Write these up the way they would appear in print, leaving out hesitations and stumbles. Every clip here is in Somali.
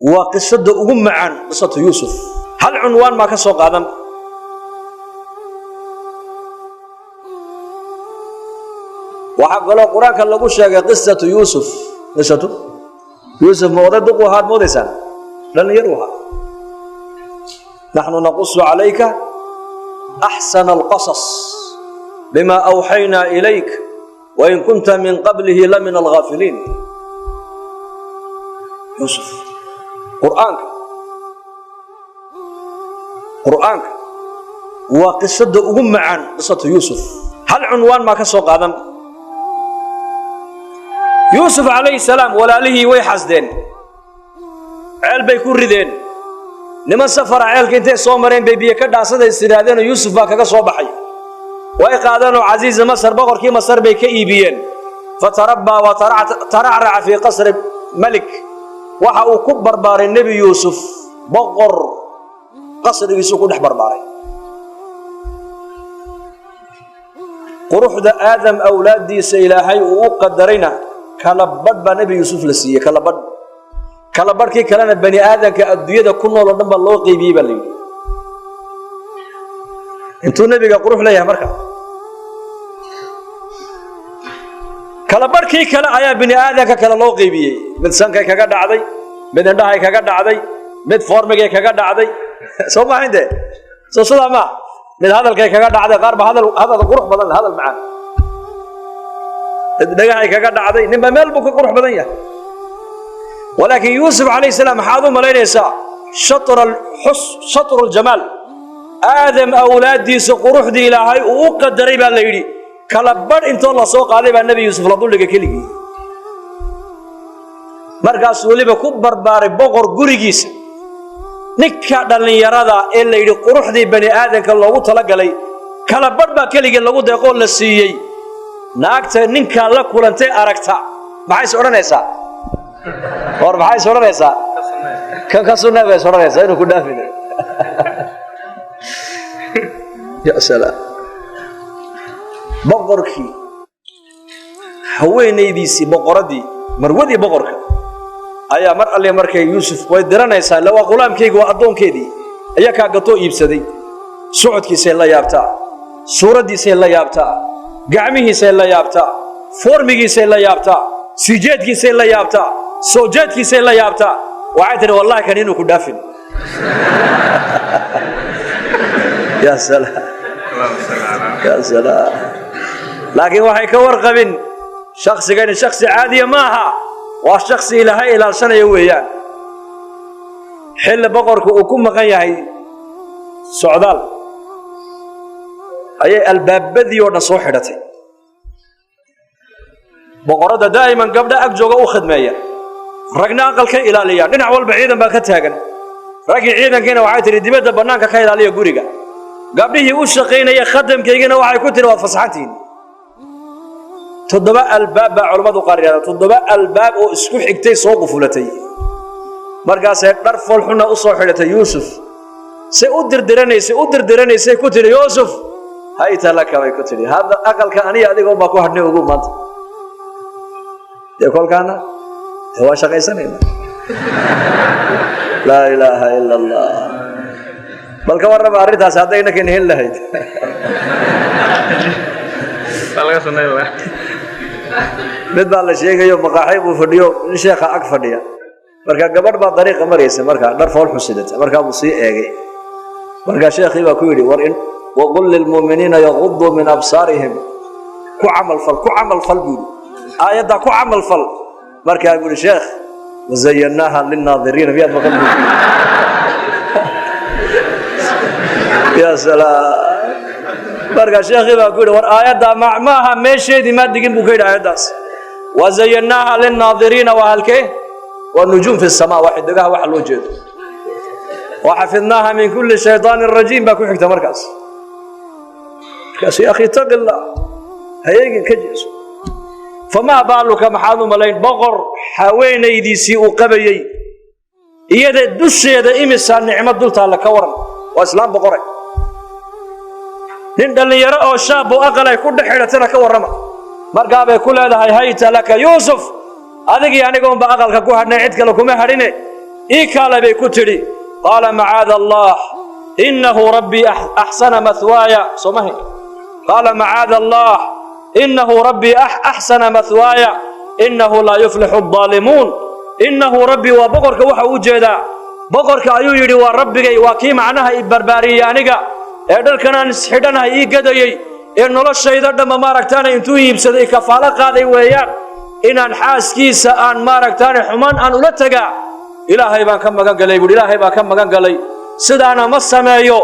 وقصة أم عن قصة يوسف هل عنوان ما كسوق آدم وحق الله القرآن كان لقول شيء قصة يوسف قصة يوسف موضع دقوا هاد مودسان لن يروها نحن نقص عليك أحسن القصص بما أوحينا إليك وإن كنت من قبله لمن الغافلين يوسف قرآنك وقصة أم عن قصة يوسف هل عنوان ما كسوق آدم يوسف عليه السلام ولا له ويحسدين عيل بيكون ردين لمن سفر عيل كنتي صومرين بيبي كدا صد استرادين يوسف باكا صوبحي ويقادنوا عزيز مصر بقر كي مصر بيكيبين فتربى وترعرع في قصر ملك waxa uu ku barbaaray nabi Yusuf boqor qasrigiisu ku dhex barbaaray quruxda aadam awlaadiisa ilaahay uu qadarayna kala badba nabi Yusuf la siiyay kala badkii kalena bani aadamka adduunyada ku nool oo dhan ba loo qeybiyay baa leeyahay intuu nabiga qurux leeyahay marka kala barkii kala ayaa bini aadamka kala loo qeybiyay mid sankay kaga dhacday mid indhahay kaga dhacday mid formigay kaga dhacday soo ma hinde soo salaama mid hadalkay kaga dhacday qaar ba hadal qurux badan hadal macaan dhagahay kaga dhacday ninba meel buu ka qurux badan yahay walakin yusuf alayhi salam haadu malaynaysa shatr aljamal aadam awlaadiisa quruxdii ilaahay uu qadaray baa la yiri kala bar inta la soo qaaday baa nabi Yusuf la duliga keligi markaas waliba ku barbaaray boqor gurigiisa ninka dhalinyarada ee la yiri quruxdii bani aadamka loogu tala galay kala bar baa keligi lagu deeqo la siiyay naagta ninka la kulantay aragta maxay soo oranaysaa maxay soo oranaysaa ka sunnada soo oranaysaa inuu ku dhaafin ya salaam boqorkii haweenaydiisii boqoradii marwadii boqorka ayaa mar alle markay Yusuf way diranaysaa la waa qulaamkeyga waa adoonkeedii ayaa ka gato iibsaday socodkiisa la yaabtaa suuradiisa la yaabtaa gacmihiisa la yaabtaa formigiisa la yaabtaa sijeedkiisa la yaabtaa soojeedkiisa la yaabtaa waxay tiri wallahi kan inuu ku dhaafin ya salaam ya salaam لكن waxay ka warqabin shakhsigan shakhsi caadi ma aha waa shakhsi ilaahay ilaalsanayo weeyaan xil boqorku uu ku maqan yahay socdaal ayay albaabadii oo dhan soo xidhatay boqorada daa'iman gabdha ag jooga u khidmeeya ragna aqalka ilaaliya dhinac walba ciidan baa ka taagan ragii ciidankiina waxay tiri dibadda banaanka ka ilaaliya guriga gabdhihii u shaqeynaya khadamkeygina waxay ku tiri waa fasaxantiin toddoba albaab culimadu qariyada toddoba albaab oo isku xigtay soo qufulatay markaas ay dhar folxuna u soo xidhatay Yusuf si u dirdiranaysay ku tiri Yusuf hayta laka way ku tiri hada aqalka aniga adiga oo ba ku hadhnay ugu maanta kolkaana waa shaqaysanayna la ilaha illa allah balka warraba arintaas hadayna keen hel lahayd laga sunnayla mid baa la sheegayo maqaaxay buu fadhiyo sheekha ag fadhiya marka gabadh baa dariiqa maraysa marka dhar fool xusidata marka uu sii eegay marka sheekhi baa ku yiri war in waqul lil mu'minina yaghuddu min absarihim ku amal fal buu ayada ku amal fal marka uu yiri sheekh wazayyanaha lin naadirin biyad maqal ya salaam marka sheekhi baa ku yiri war aayada maaha meesheedii ma digin buu ka yiri aayadaas wazayyanaha lin naadirin wa halkee wa nujum fi as-samaa waxidaha wax loo jeedo wa hafidnaha min kulli shaytaanir rajiim baa ku xigta markaas يا أخي اتق الله هيجي كجلس فما بالك محاذ ملاين بقر حوين يديسي وقبيي يدا دش يدا إمسان نعمة دلت على كورن وإسلام بقرة نند اللي يرى شاب وأقل يكون حيلتنا كورما مرقابة كل هذا هيت لك يوسف هذا يعني قوم بأقل كوه نعيد كلكم هرينه إيكال بيكتري قال معاذ الله إنه ربي أحسن مثواي سمعي قال معاذ الله إنه ربي أحسن مثواي إنه لا يفلح الظالمون إنه ربي وبقرك وحا وجدا بقرك أيو يري وربي وكي معناها إبرباريانيغا إدركنا نسحدنا إيقادي إنه لا الشيء ذا ما ماركتاني انتو يبسدي كفالة قادي ويان إن حاس كيسا أن ماركتاني حمان أن أولتقا إلهي بان كم مغان قلي إلهي بان كم مغان قلي سدانا ما السمايو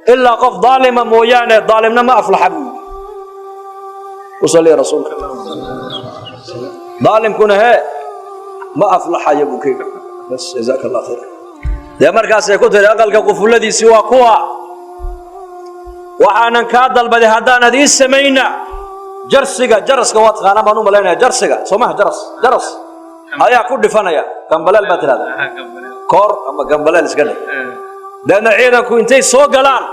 إلا قف ظالما مويانا ظالمنا ما أفلح بي وصلي رسولك ظالم كنا هي ما أفلح يبوكي بس جزاك الله خير يا مركز يكون أقل قفل الذي سوى قوى وحانا كادل بدي هدانا دي السمينة جرسك واتخانا بانو ملينا جرسك سمح جرس هيا كل فنايا كمبلال باتر هذا كور أما كمبلال إسكني لأن عينكم إنتي سوقلان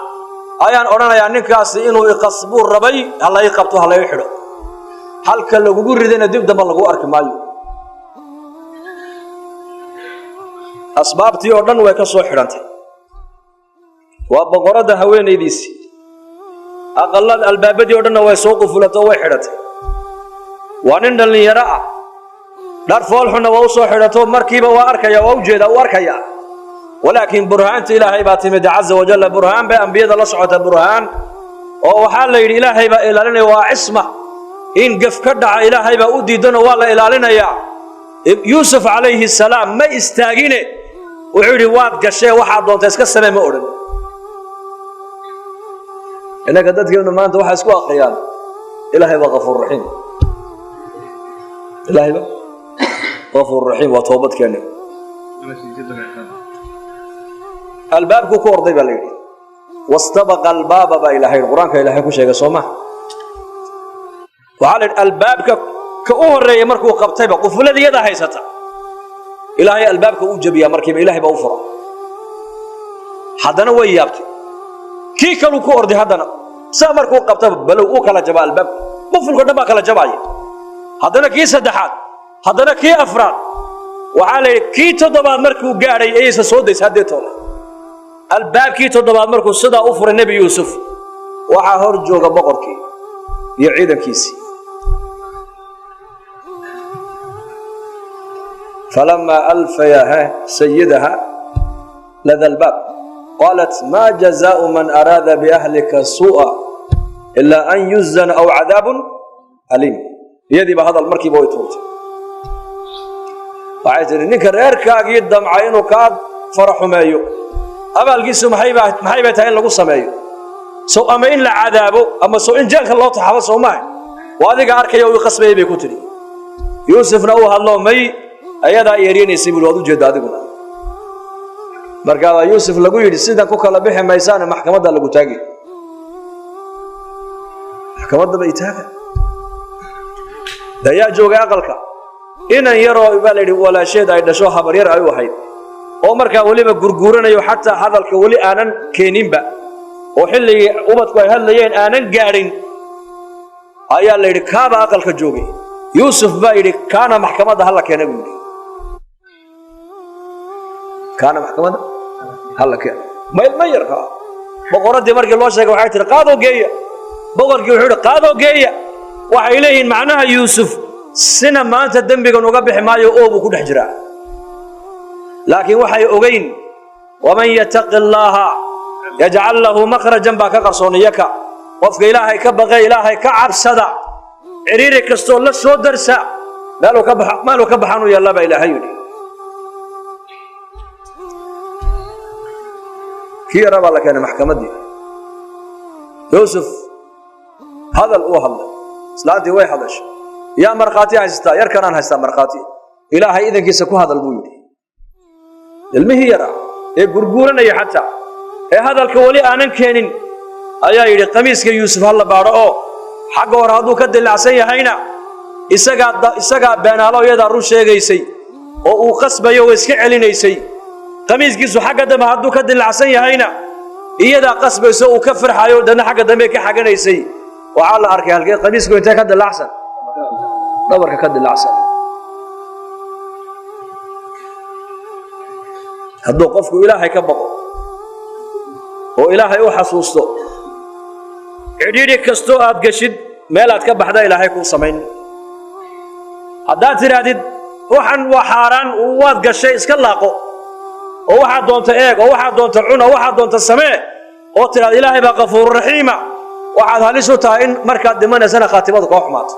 أيان أورانا يعني كاسي إنه يقصبوا الربي هلا يقبطوا هلا يحرق هل كله بقول ردنا دب دم الله أرك مايو أسباب تيوردن ويكسو حرانتي وبقرده هوين يديسي أقل الباب تيوردن ويسوق فلته وحرانتي وانن اللي يرى دار فولحنا ووصو حرته مركبه وأركيا ووجد وأركيا ولكن برهان إلهي باتمد عز وجل برهان بأنبياء الله سبحانه برهان وحال إلهي بإلالنا وعصمة إن قف كدع إلهي بأودي دون والله إلالنا يا يوسف عليه السلام ما استاجينه وعودي واد قشة واحد دون تسكت السماء ما أورد إنك قدرت إنه ما أنت واحد سكوا خيال إلهي بغفور رحيم إلهي بغفور رحيم وتوبت كأنه الباب كور ضيب عليه واستبق الباب بإلهي القرآن كإلهي كل شيء صومه وعلى الباب كأوهر يمركو قبطيبه قفل الذي يده هيسته إلهي الباب كأوجب يا مركب إلهي بأوفره حدنا ويابتي كي كلو كور دي حدنا سامركو قبطيبه بلو أوكلا جبال الباب قفل كنا ما كلا جباي حدنا كي سدحات حدنا كي أفراد وعلى كي تضبط مركو قاري إيسا صودي سهديته الباب كي تضبط مركو صدا أوفر النبي يوسف وعهر جوغا بقركي يعيد كيسي فلما ألفيها سيدها لدى الباب قالت ما جزاء من أراد بأهلك سوءا إلا أن يزن أو عذاب أليم يدي بهذا المركب ويتوت وعايزين نكر إركاق يدم عينه كاد فرح مايو أما القسم محيبة هين لقصة مايو سو أما إن لعذابه أما سو إن جاك الله تحفظه معي وهذا أركي يوي قصبه بكتري يوسف نوها الله مي أيضا يريني سيب الوضو جدادكنا مركا يوسف لقوا يدي سيدا كوكا لبيح ميسان محكمة دا لقوا تاقي محكمة دا بيتاقي دا يا جوغا أقلك إنا يروا إبالي ولا شيء دا يدشوها برير أي وحيد أو مركا ولي بقرقورنا يو حتى هذا الكولي آنان كينين با وحلي أمتكو يهليين آنان قارين أيا اللي ركابا أقلك جوغي يوسف با يدي كان محكمة دا هلا كينا بيقول كان محكمة هلا كينا ما يرقى بقرد دي مركي الله شاكا وحاية قادو قيا بقرد وحيد قادو قيا وحيليهن معناها يوسف سنة ما أنت الدنبي كان وقبح ما يؤوب كل حجرة لكن وحي أغين ومن يتق الله يجعل له مخرجا باك قرصونيك وفق إلهي كبغي إلهي كعب صدع عريري كستول لسو درسا مالو كبحانو يلا با إلهي كي رب الله كان محكمة دي يوسف هذا الأوهم سلاتي وي حدش يا مرقاتي هستا يركنان هستا مرقاتي إلهي إذن كيسكو هذا البيوت المهيرة غرغورنيا حتى هذا الكولي aanan keenin ayaa yiri qamiiska Yuusuf hal baaro oo xaq hor haduu ka dilacsan yahayna isaga beenaalo iyada run sheegaysay oo uu qasbayo oo iska celinaysay qamiiskiisu xaq dama haduu ka dilacsan yahayna iyada qasbayso oo ka farxayo dana xaq dambe ka xaganaysay waxa la arkay halkee qamiisku inta ka dilacsan dabarka ka dilacsan hadduu qofku ilaahay ka baqo oo ilaahay u xasuusto cidhiidhi kastoo aad geshid meel aad ka baxda ilaahay kuu samayn haddaad tidhaahdid waxan waa xaaraan waad gashay iska laaqo oo waxaad doonta eeg oo waxaad doonta cun oo waxaad doonta samee oo tidhaahda ilaahay baa qafuuru raxiima waxaad halis u tahay in markaad dhimanaysana khaatimadu kaa xumaato